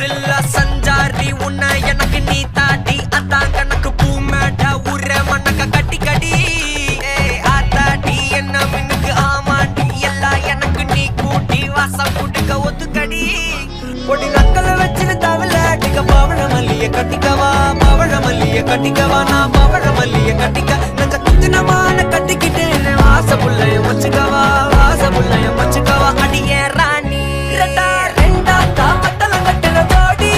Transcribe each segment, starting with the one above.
சில்ல சஞ்சாரி உன்னை எனக்கு நீ தாட்டி அதான் கணக்கு பூமேட்ட உர மண்ணக்க கட்டி கடி ஆத்தாட்டி என்ன மின்னுக்கு ஆமாட்டி எல்லாம் எனக்கு நீ கூட்டி வாசம் கூட்டுக்க ஒத்துக்கடி பொடி நக்கலை வச்சுன்னு தவில அடிக்க பவழ மல்லிய கட்டிக்கவா பவழ மல்லிய கட்டிக்கவா நான் பவழ மல்லிய கட்டிக்க நஞ்ச குத்தினமான கட்டிக்கிட்டு வாச புள்ளைய வச்சுக்கவா வாச புள்ளைய வச்சுக்கவா அடியே ராணி ரெண்டா தாமத்தல கட்டுற போடி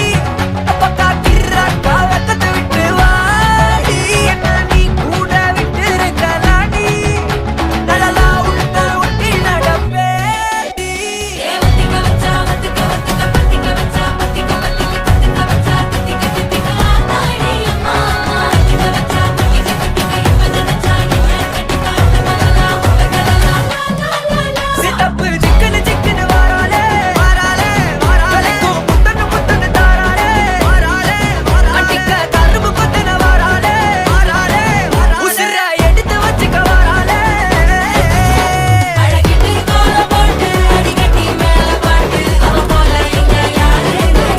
அப்பக்கா கிராக்கா வெக்கத்தை விட்டு வாடி என்ன நீ கூட விட்டு இருக்கலாடி நடலா உள்ள ஒட்டி நடப்பேடி வத்திக்க வச்சா வத்திக்க வத்திக்க பத்திக்க வச்சா பத்திக்க வத்திக்க பத்திக்க வச்சா தித்திக்க தித்திக்க ஆத்தாடி அம்மா வத்திக்க வச்சா தித்திக்க தித்திக்க இப்ப நினைச்சா என்ன கட்டிக்க அட்டமலா உலகலா சிட்டப்பு சிக்கன சிக்கன வாராலே வாராலே வாராலே முத்தன முத்தன தாராலே வாராலே வாராலே அடிக்க கரும்பு கொத்தன வாராலே வாராலே வாராலே உசிர எடுத்து வச்சுக்க வாராலே அழகிட்டு கோல போட்டு அடிக்கட்டி மேல பாட்டு அவ போல இங்க யாரு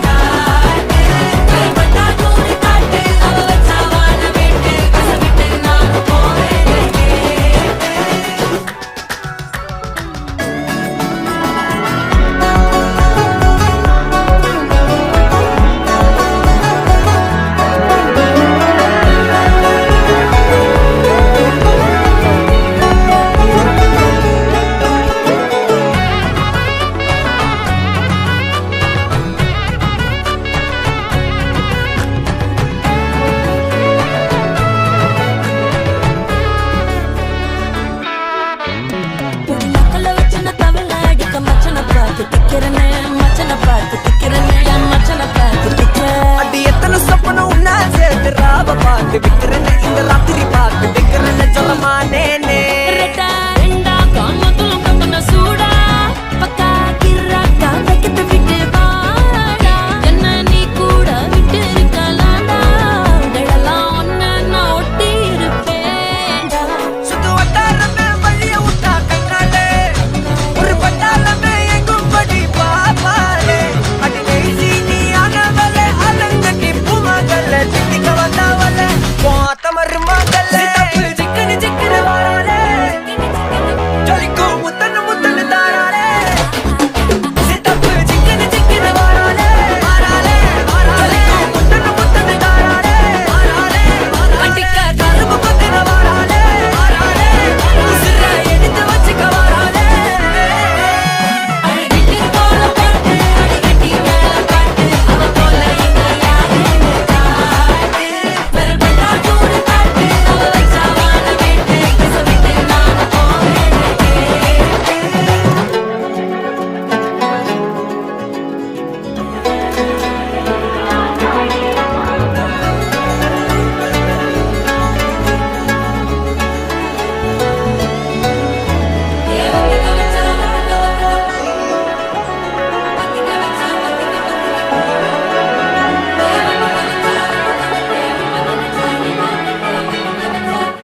காட்டு கைப்பட்டா தூணு காட்டு அவ வச்சா வான விட்டு கசவிட்டு நானும் போவேன் பொடி நக்கல வச்சுன தவள அடிக்க மச்சன பார்த்து திக்கிறனே மச்சன பார்த்து திக்கிறனே என் மச்சன பார்த்து திக்கிற அடி எத்தனை சொப்பனம் உன்னா சேர்த்து ராவ பார்த்து விக்கிறேன்னு இந்த ராத்திரி பார்த்து விக்கிறேன்னு சொல்லமானேனே